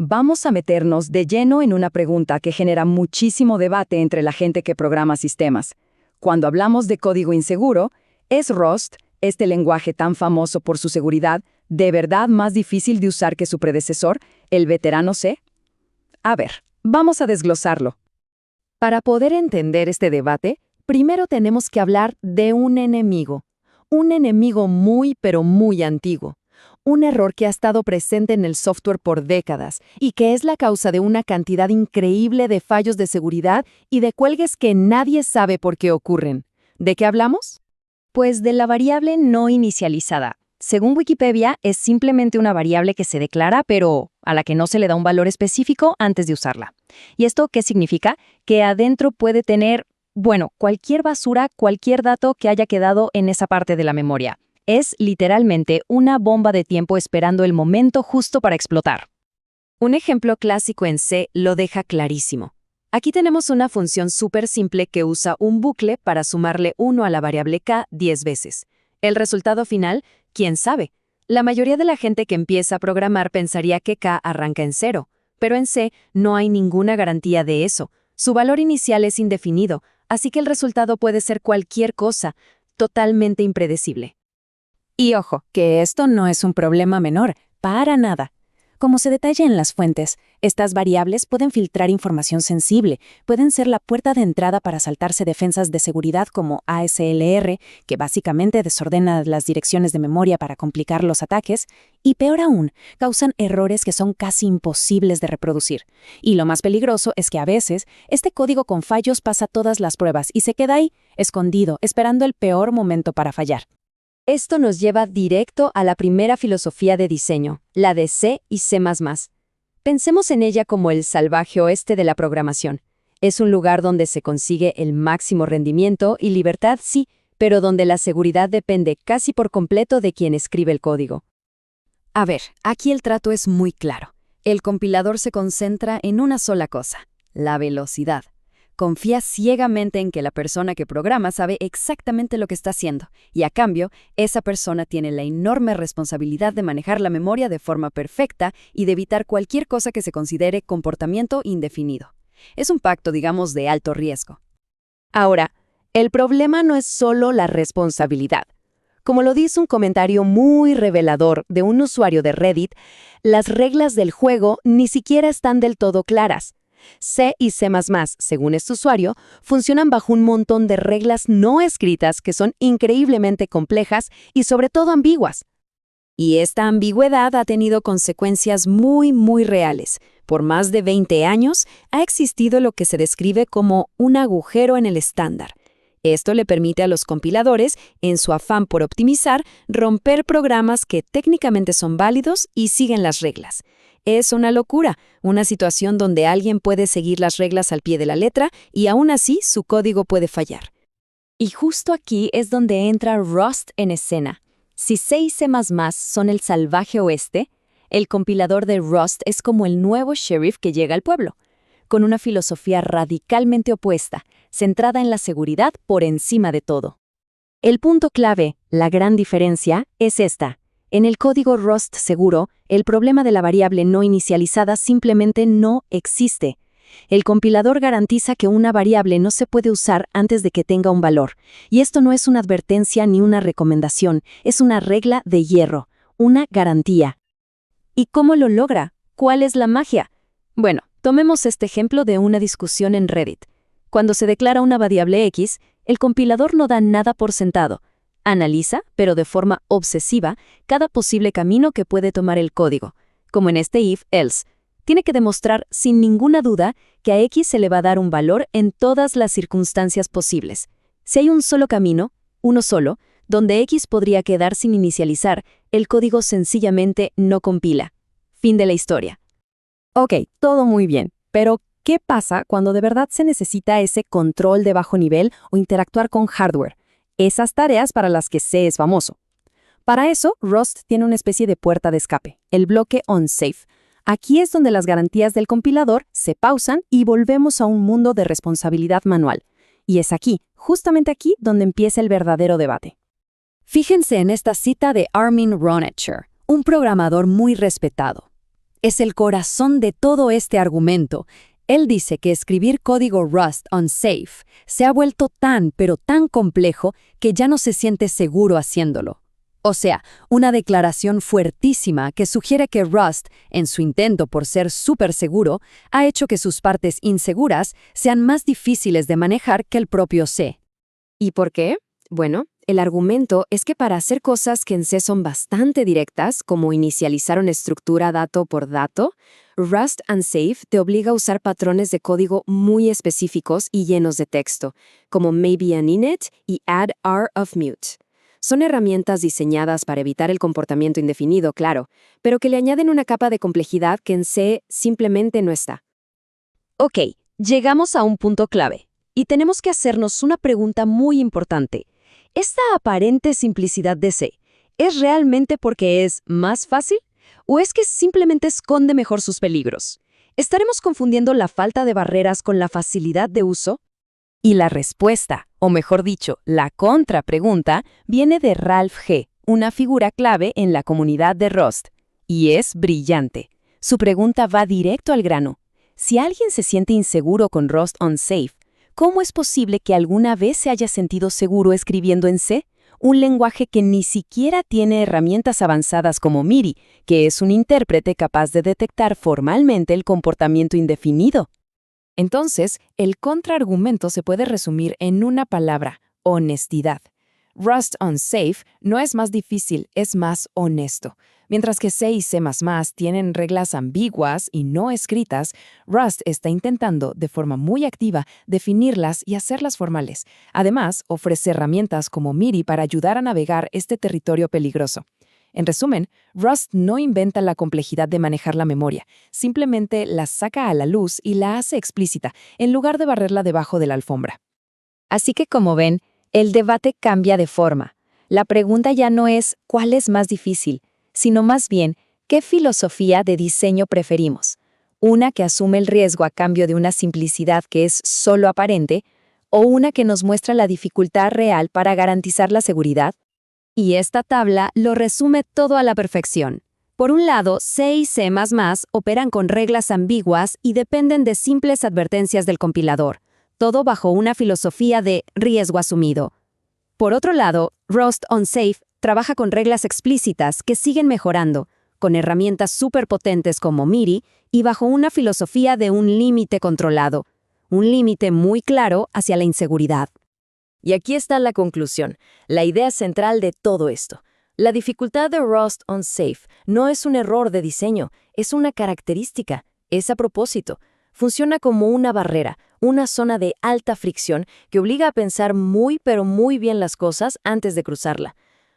vamos a meternos de lleno en una pregunta que genera muchísimo debate entre la gente que programa sistemas. Cuando hablamos de código inseguro, ¿es Rust, este lenguaje tan famoso por su seguridad, de verdad más difícil de usar que su predecesor, el veterano C? A ver, vamos a desglosarlo. Para poder entender este debate, primero tenemos que hablar de un enemigo muy pero muy antiguo, un error que ha estado presente en el software por décadas y que es la causa de una cantidad increíble de fallos de seguridad y de cuelgues que nadie sabe por qué ocurren. ¿De qué hablamos? Pues de la variable no inicializada. Según Wikipedia, es simplemente una variable que se declara, pero a la que no se le da un valor específico antes de usarla. ¿Y esto qué significa? Que adentro puede tener, cualquier basura, cualquier dato que haya quedado en esa parte de la memoria. Es literalmente una bomba de tiempo esperando el momento justo para explotar. Un ejemplo clásico en C lo deja clarísimo. Aquí tenemos una función súper simple que usa un bucle para sumarle 1 a la variable k 10 veces. El resultado final, ¿quién sabe? La mayoría de la gente que empieza a programar pensaría que k arranca en 0, pero en C no hay ninguna garantía de eso. Su valor inicial es indefinido, así que el resultado puede ser cualquier cosa, totalmente impredecible. Y ojo, que esto no es un problema menor, para nada. Como se detalla en las fuentes, estas variables pueden filtrar información sensible, pueden ser la puerta de entrada para saltarse defensas de seguridad como ASLR, que básicamente desordena las direcciones de memoria para complicar los ataques, y peor aún, causan errores que son casi imposibles de reproducir. Y lo más peligroso es que a veces, este código con fallos pasa todas las pruebas y se queda ahí, escondido, esperando el peor momento para fallar. Esto nos lleva directo a la primera filosofía de diseño, la de C y C++. Pensemos en ella como el salvaje oeste de la programación. Es un lugar donde se consigue el máximo rendimiento y libertad, sí, pero donde la seguridad depende casi por completo de quien escribe el código. A ver, aquí el trato es muy claro. El compilador se concentra en una sola cosa, la velocidad. Confía ciegamente en que la persona que programa sabe exactamente lo que está haciendo, y a cambio, esa persona tiene la enorme responsabilidad de manejar la memoria de forma perfecta y de evitar cualquier cosa que se considere comportamiento indefinido. Es un pacto, digamos, de alto riesgo. Ahora, el problema no es solo la responsabilidad. Como lo dice un comentario muy revelador de un usuario de Reddit, las reglas del juego ni siquiera están del todo claras. C y C++, según este usuario, funcionan bajo un montón de reglas no escritas que son increíblemente complejas y sobre todo ambiguas. Y esta ambigüedad ha tenido consecuencias muy reales. Por más de 20 años ha existido lo que se describe como un agujero en el estándar. Esto le permite a los compiladores, en su afán por optimizar, romper programas que técnicamente son válidos y siguen las reglas. Es una locura, una situación donde alguien puede seguir las reglas al pie de la letra y aún así su código puede fallar. Y justo aquí es donde entra Rust en escena. Si C y C++ son el salvaje oeste, el compilador de Rust es como el nuevo sheriff que llega al pueblo, con una filosofía radicalmente opuesta, centrada en la seguridad por encima de todo. El punto clave, la gran diferencia, es esta. En el código Rust seguro, el problema de la variable no inicializada simplemente no existe. El compilador garantiza que una variable no se puede usar antes de que tenga un valor. Y esto no es una advertencia ni una recomendación, es una regla de hierro, una garantía. ¿Y cómo lo logra? ¿Cuál es la magia? Bueno, tomemos este ejemplo de una discusión en Reddit. Cuando se declara una variable X, el compilador no da nada por sentado. Analiza, pero de forma obsesiva, cada posible camino que puede tomar el código, como en este if-else. Tiene que demostrar sin ninguna duda que a X se le va a dar un valor en todas las circunstancias posibles. Si hay un solo camino, uno solo, donde X podría quedar sin inicializar, el código sencillamente no compila. Fin de la historia. Ok, todo muy bien, pero ¿qué pasa cuando de verdad se necesita ese control de bajo nivel o interactuar con hardware? Esas tareas para las que C es famoso. Para eso, Rust tiene una especie de puerta de escape, el bloque onSafe. Aquí es donde las garantías del compilador se pausan y volvemos a un mundo de responsabilidad manual. Y es aquí, justamente aquí, donde empieza el verdadero debate. Fíjense en esta cita de Armin Ronacher, un programador muy respetado. es el corazón de todo este argumento. Él dice que escribir código Rust unsafe se ha vuelto tan, pero tan complejo que ya no se siente seguro haciéndolo. O sea, una declaración fuertísima que sugiere que Rust, en su intento por ser súper seguro, ha hecho que sus partes inseguras sean más difíciles de manejar que el propio C. ¿Y por qué? Bueno, el argumento es que para hacer cosas que en C son bastante directas, como inicializar una estructura dato por dato, Rust Unsafe te obliga a usar patrones de código muy específicos y llenos de texto, como maybe an init y add r of mute. Son herramientas diseñadas para evitar el comportamiento indefinido, claro, pero que le añaden una capa de complejidad que en C simplemente no está. Ok, llegamos a un punto clave, y tenemos que hacernos una pregunta muy importante. ¿Esta aparente simplicidad de C es realmente porque es más fácil? ¿O es que simplemente esconde mejor sus peligros? ¿Estaremos confundiendo la falta de barreras con la facilidad de uso? Y la respuesta, o mejor dicho, la contrapregunta, viene de Ralph G., una figura clave en la comunidad de Rust. Y es brillante. Su pregunta va directo al grano. Si alguien se siente inseguro con Rust Unsafe, ¿cómo es posible que alguna vez se haya sentido seguro escribiendo en C? Un lenguaje que ni siquiera tiene herramientas avanzadas como MIDI, que es un intérprete capaz de detectar formalmente el comportamiento indefinido. Entonces, el contraargumento se puede resumir en una palabra: honestidad. Rust Unsafe no es más difícil, es más honesto. Mientras que C y C++ tienen reglas ambiguas y no escritas, Rust está intentando, de forma muy activa, definirlas y hacerlas formales. Además, ofrece herramientas como MIDI para ayudar a navegar este territorio peligroso. En resumen, Rust no inventa la complejidad de manejar la memoria, simplemente la saca a la luz y la hace explícita, en lugar de barrerla debajo de la alfombra. Así que, como ven, el debate cambia de forma. La pregunta ya no es ¿cuál es más difícil?, sino más bien ¿qué filosofía de diseño preferimos? ¿Una que asume el riesgo a cambio de una simplicidad que es solo aparente, o una que nos muestra la dificultad real para garantizar la seguridad? Y esta tabla lo resume todo a la perfección. Por un lado, C y C++ operan con reglas ambiguas y dependen de simples advertencias del compilador, todo bajo una filosofía de riesgo asumido. Por otro lado, Rust Unsafe trabaja con reglas explícitas que siguen mejorando, con herramientas superpotentes como MIDI y bajo una filosofía de un límite controlado, un límite muy claro hacia la inseguridad. Y aquí está la conclusión, la idea central de todo esto. La dificultad de Rust Unsafe no es un error de diseño, es una característica, es a propósito. Funciona como una barrera, una zona de alta fricción que obliga a pensar muy pero muy bien las cosas antes de cruzarla.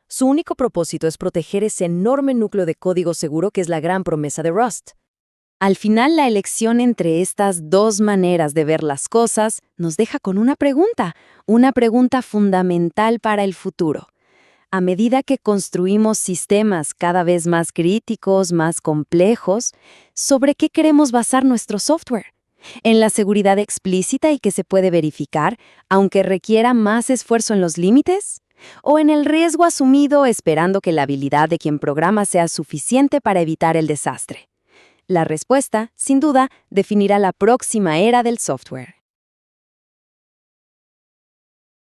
Su único propósito es proteger ese enorme núcleo de código seguro que es la gran promesa de Rust. Al final, la elección entre estas dos maneras de ver las cosas nos deja con una pregunta fundamental para el futuro. A medida que construimos sistemas cada vez más críticos, más complejos, ¿sobre qué queremos basar nuestro software? ¿En la seguridad explícita y que se puede verificar, aunque requiera más esfuerzo en los límites? ¿O en el riesgo asumido esperando que la habilidad de quien programa sea suficiente para evitar el desastre? La respuesta, sin duda, definirá la próxima era del software.